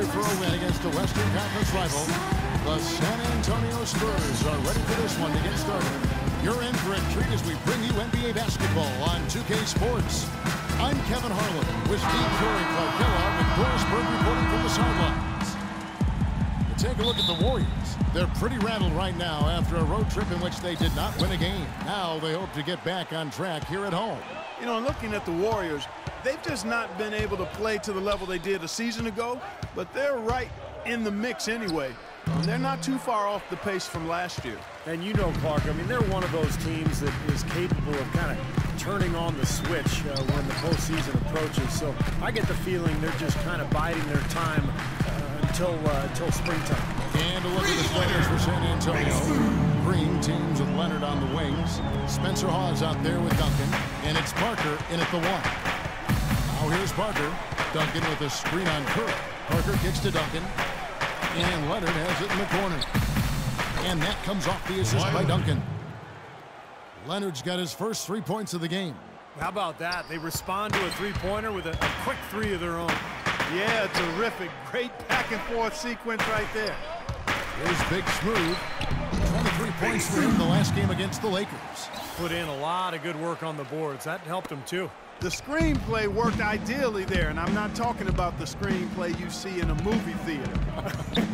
hungry for a win against a Western Conference rival. The San Antonio Spurs are ready for this one to get started. You're in for a treat as we bring you NBA basketball on 2K Sports. I'm Kevin Harlan with Steve Curry, Clark Gilla, and Doris Burke reporting from the sidelines. Take a look at the Warriors. They're pretty rattled right now after a road trip in which they did not win a game. Now they hope to get back on track here at home. You know, looking at the Warriors, they've just not been able to play to the level they did a season ago, but they're right in the mix anyway. And they're not too far off the pace from last year. And you know, Clark, I mean, they're one of those teams that is capable of kind of turning on the switch when the postseason approaches. So I get the feeling they're just kind of biding their time until springtime. And a look at the players for San Antonio. Green teams with Leonard on the wings. Spencer Hawes out there with Duncan. And it's Parker in at the one. Now here's Parker. Duncan with a screen on Curry. Parker kicks to Duncan. And Leonard has it in the corner. And that comes off the assist by Duncan. Leonard's got his first 3 points of the game. How about that? They respond to a three-pointer with a quick three of their own. Yeah, terrific. Great back-and-forth sequence right there. Here's Big Smooth. 23 points for him the last game against the Lakers. Put in a lot of good work on the boards. That helped him, too. The screenplay worked ideally there, and I'm not talking about the screenplay you see in a movie theater.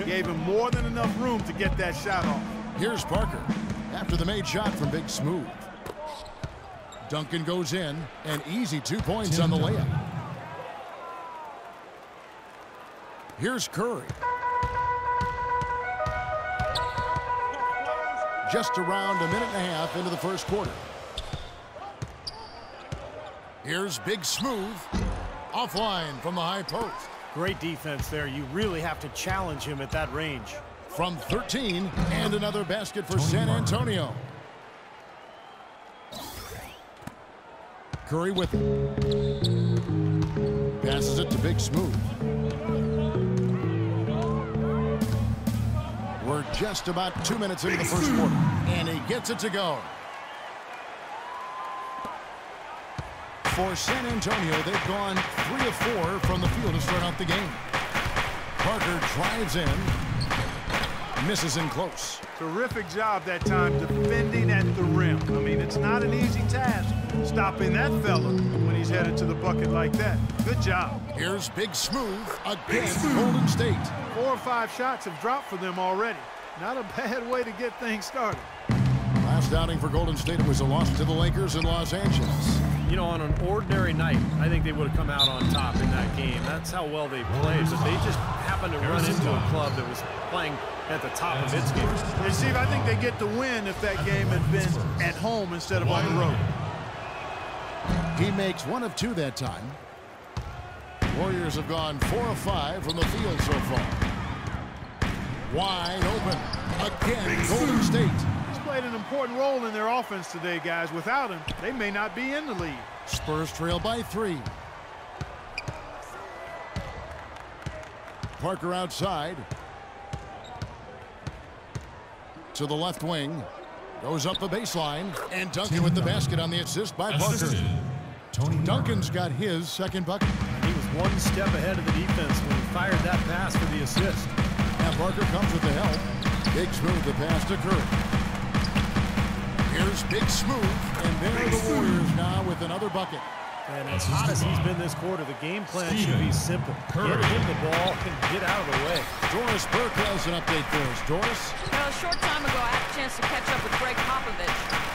Gave him more than enough room to get that shot off. Here's Parker after the made shot from Big Smooth. Duncan goes in, an easy 2 points on the layup. Here's Curry. Just around a minute and a half into the first quarter. Here's Big Smooth. Offline from the high post. Great defense there. You really have to challenge him at that range. From 13, and another basket for San Antonio. Curry with it. Passes it to Big Smooth. We're just about 2 minutes into the first quarter, and he gets it to go. For San Antonio, they've gone 3 of 4 from the field to start out the game. Parker drives in, misses in close. Terrific job that time defending at the rim. I mean, it's not an easy task stopping that fella when he's headed to the bucket like that. Good job. Here's Big Smooth against Golden State. 4 or 5 shots have dropped for them already. Not a bad way to get things started. Last outing for Golden State was a loss to the Lakers in Los Angeles. You know, on an ordinary night, I think they would have come out on top in that game. That's how well they played, but they just happened to run into a club that was playing at the top of its game. And Steve, I think they get the win if that game had been at home instead of on the road. He makes 1 of 2 that time. Warriors have gone 4 of 5 from the field so far. Wide open. Again, Golden State. He's played an important role in their offense today, guys. Without him, they may not be in the lead. Spurs trail by 3. Parker outside. To the left wing. Goes up the baseline. And Duncan with the basket on the assist by Parker. Duncan's got his second bucket. He was 1 step ahead of the defense when he fired that pass for the assist. And Parker comes with the help. Big Smooth the pass to Curry. Here's Big Smooth. And there are the Warriors now with another bucket. And as hot as he's been this quarter, the game plan should be simple. Get him the ball and get out of the way. Doris Burke has an update for us. Doris? Well, a short time ago, I had a chance to catch up with Greg Popovich.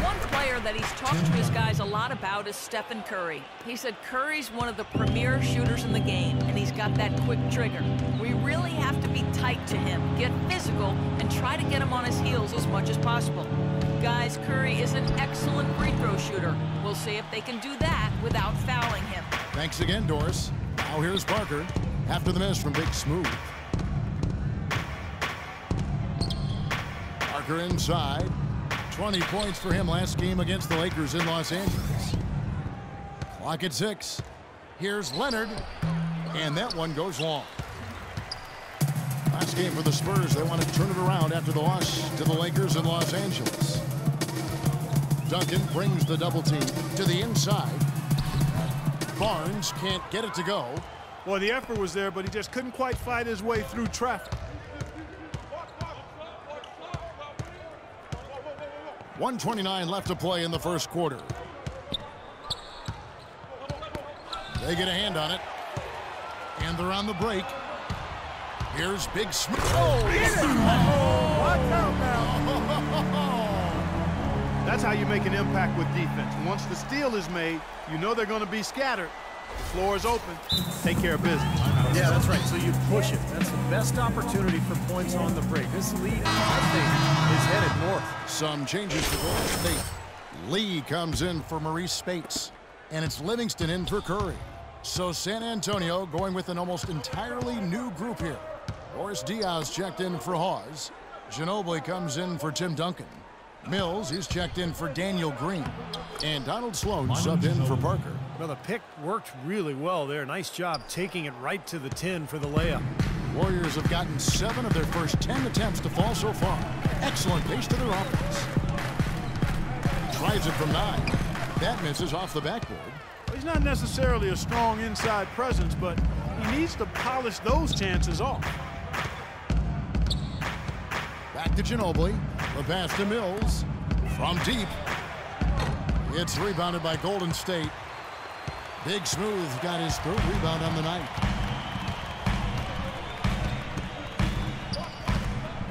One player that he's talked to his guys a lot about is Stephen Curry. He said Curry's one of the premier shooters in the game, and he's got that quick trigger. We really have to be tight to him, get physical, and try to get him on his heels as much as possible. Guys, Curry is an excellent free throw shooter. We'll see if they can do that without fouling him. Thanks again, Doris. Now here's Parker after the miss from Big Smooth. Parker inside. 20 points for him last game against the Lakers in Los Angeles. Clock at 6. Here's Leonard. And that one goes long. Last game for the Spurs. They want to turn it around after the loss to the Lakers in Los Angeles. Duncan brings the double team to the inside. Barnes can't get it to go. Well, the effort was there, but he just couldn't quite fight his way through traffic. 1:29 left to play in the first quarter. They get a hand on it. And they're on the break. Here's Big Smooth. Oh, watch out now. That's how you make an impact with defense. Once the steal is made, you know they're going to be scattered. The floor is open. Take care of business. Yeah, that's right. So you push it. That's the best opportunity for points on the break. This lead, I think, is headed north. Some changes for Golden State. Lee comes in for Maurice Spates. And it's Livingston in for Curry. So San Antonio going with an almost entirely new group here. Boris Diaz checked in for Hawes. Ginobili comes in for Tim Duncan. Mills, he's checked in for Daniel Green. And Donald Sloan subbed in for Parker. Well, the pick worked really well there. Nice job taking it right to the 10 for the layup. Warriors have gotten 7 of their first 10 attempts to fall so far. Excellent pace to their offense. Tries it from 9. That misses off the backboard. He's not necessarily a strong inside presence, but he needs to polish those chances off. Back to Ginobili. The pass to Mills. From deep. It's rebounded by Golden State. Big Smooth got his 3rd rebound on the night.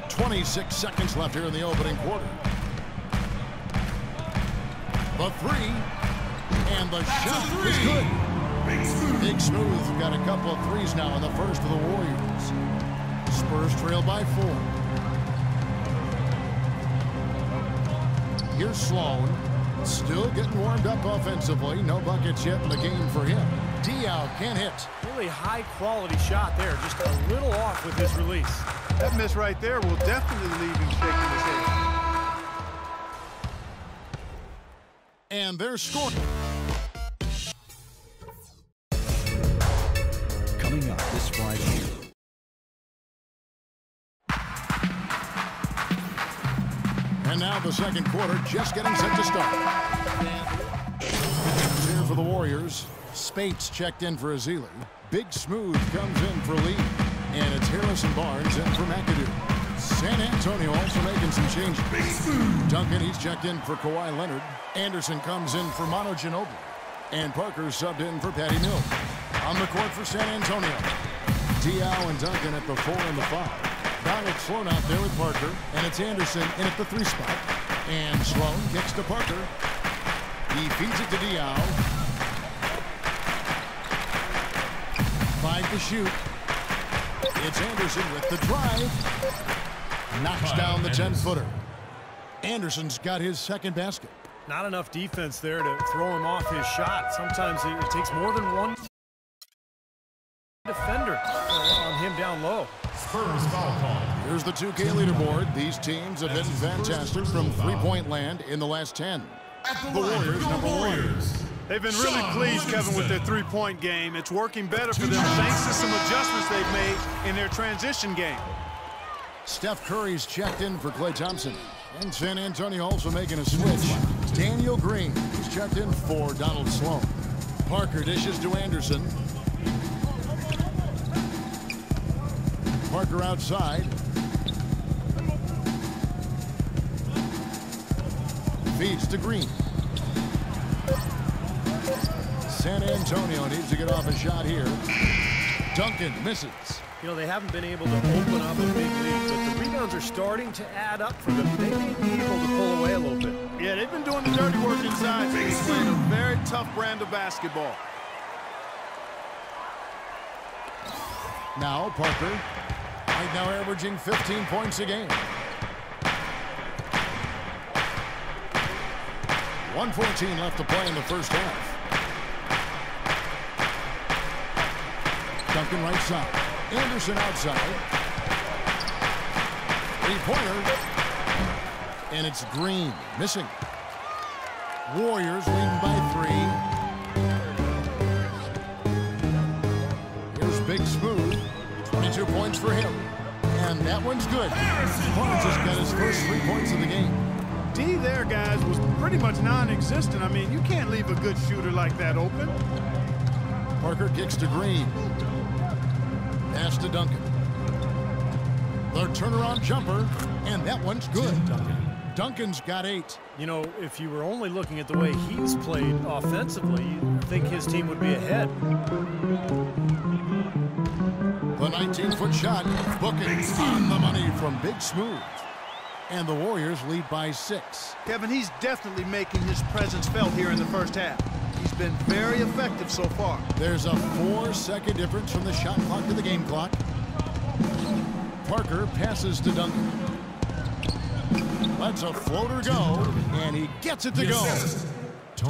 26 seconds left here in the opening quarter. The 3. And the shot is good. Big Smooth got a couple of threes now in the first for the Warriors. Spurs trail by 4. Here's Sloan. Still getting warmed up offensively. No buckets yet in the game for him. Diaw can't hit. Really high-quality shot there. Just a little off with his release. That miss right there will definitely leave him shaking his head. And they're scoring. Coming up this Friday. And now the second quarter just getting set to start. Here for the Warriors. Spates checked in for Azili. Big Smooth comes in for Lee. And it's Harrison Barnes in for McAdoo. San Antonio also making some changes. Duncan, he's checked in for Kawhi Leonard. Anderson comes in for Manu Ginobili. And Parker subbed in for Patty Mills. On the court for San Antonio. Diaw and Duncan at the 4 and the 5. Donald Sloan out there with Parker. And it's Anderson in at the 3 spot. And Sloan kicks to Parker. He feeds it to Diaw. 5 to shoot. It's Anderson with the drive. Knocks down the 10-footer. Anderson's got his 2nd basket. Not enough defense there to throw him off his shot. Sometimes it takes more than one defender on him down low. Spurs foul call. Here's the 2K leaderboard. These teams have been fantastic from three-point land in the last 10. The Warriors, number 1. They've been really pleased, Kevin, with their three-point game. It's working better for them thanks to some adjustments they've made in their transition game. Steph Curry's checked in for Klay Thompson. And San Antonio also making a switch. Daniel Green is checked in for Donald Sloan. Parker dishes to Anderson. Parker outside. Feeds to Green. San Antonio needs to get off a shot here. Duncan misses. You know, they haven't been able to open up a big lead, but the rebounds are starting to add up for them. They may be able to pull away a little bit. Yeah, they've been doing the dirty work inside. He's playing a very tough brand of basketball. Now Parker, right now averaging 15 points a game. 1:14 left to play in the first half. Duncan right side. Anderson outside. 3-pointer. And it's Green missing. Warriors leading by 3. Here's Big Smooth. 22 points for him. And that one's good. Barnes has got his first 3 points of the game. D there, guys, was pretty much non-existent. I mean, you can't leave a good shooter like that open. Parker kicks to Green. Pass to Duncan. The turnaround jumper, and that one's good. Duncan's got 8. You know, if you were only looking at the way he's played offensively, you'd think his team would be ahead. The 19-foot shot, booking on the money from Big Smooth. And the Warriors lead by 6. Kevin, he's definitely making his presence felt here in the first half. He's been very effective so far. There's a 4-second difference from the shot clock to the game clock. Parker passes to Duncan. Lets a floater go, and he gets it to go.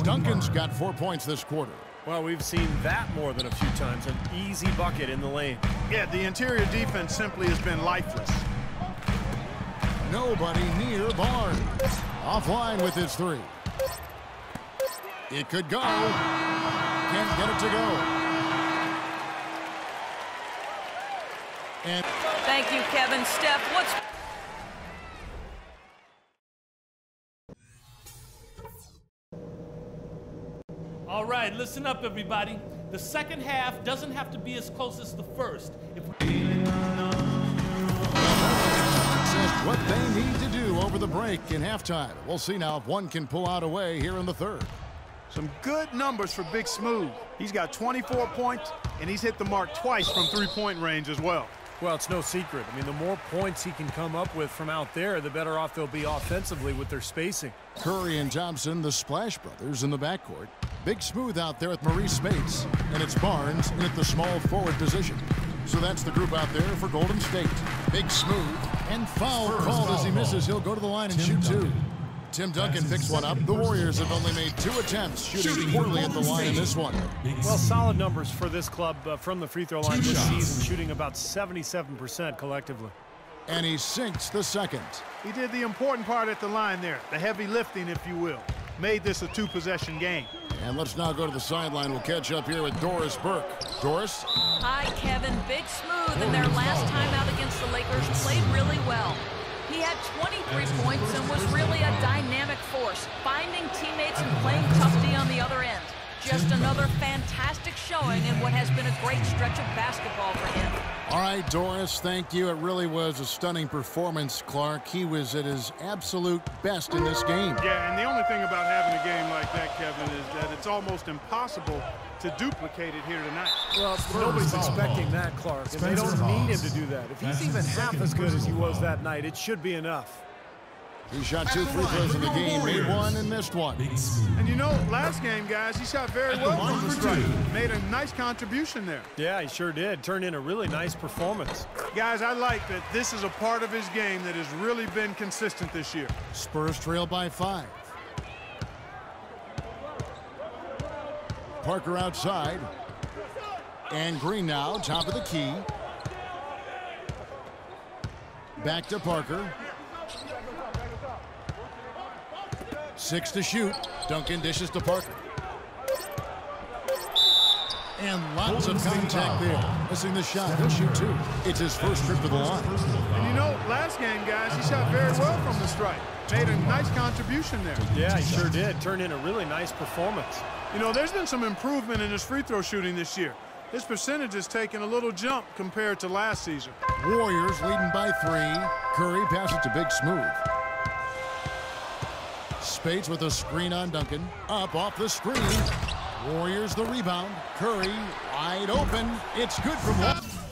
Duncan's got 4 points this quarter. Well, we've seen that more than a few times. An easy bucket in the lane. Yeah, the interior defense simply has been lifeless. Nobody near Barnes. Offline with his 3. It could go. Can't get it to go. And Thank you, Kevin. Steph, what's... All right, listen up, everybody. The second half doesn't have to be as close as the first. What they need to do over the break in halftime. We'll see now if one can pull out a way here in the third. Some good numbers for Big Smooth. He's got 24 points, and he's hit the mark twice from three-point range as well. Well, it's no secret. I mean, the more points he can come up with from out there, the better off they'll be offensively with their spacing. Curry and Thompson, the Splash Brothers in the backcourt. Big Smooth out there with Maurice Spates, and it's Barnes in at the small forward position. So that's the group out there for Golden State. Big Smooth, and foul called as he misses. He'll go to the line and shoot 2. Tim Duncan picks one up. The Warriors have only made 2 attempts, shooting poorly at the line in this one. Well, solid numbers for this club from the free throw line this season, shooting about 77% collectively. And he sinks the second. He did the important part at the line there, the heavy lifting, if you will. Made this a 2-possession game. And let's now go to the sideline. We'll catch up here with Doris Burke. Doris? Hi, Kevin. Big Smooth in their last time out against the Lakers played really well. He had 23 points and was really a dynamic force, finding teammates and playing tough D on the other end. Just another fantastic showing in what has been a great stretch of basketball for him. All right, Doris, thank you. It really was a stunning performance, Clark. He was at his absolute best in this game. Yeah, and the only thing about having a game like that, Kevin, is that it's almost impossible to duplicate it here tonight. Well, nobody's expecting that, Clark, and they don't need him to do that. If he's even half as good as he was that night, it should be enough. He shot 2 free throws in the game, made 1 and missed 1. And you know, last game, guys, he shot very well from the strike. Made a nice contribution there. Yeah, he sure did. Turned in a really nice performance. Guys, I like that this is a part of his game that has really been consistent this year. Spurs trail by 5. Parker outside. And Green now, top of the key. Back to Parker. 6 to shoot. Duncan dishes to Parker. And lots of contact there. Missing the shot. He'll shoot 2. It's his first trip to the line. And you know, last game, guys, he shot very well from the strike. Made a nice contribution there. Yeah, he sure did. Turned in a really nice performance. You know, there's been some improvement in his free throw shooting this year. His percentage has taken a little jump compared to last season. Warriors leading by 3. Curry passes to Big Smooth. Spates with a screen on Duncan. Up off the screen. Warriors the rebound. Curry wide open. It's good from one.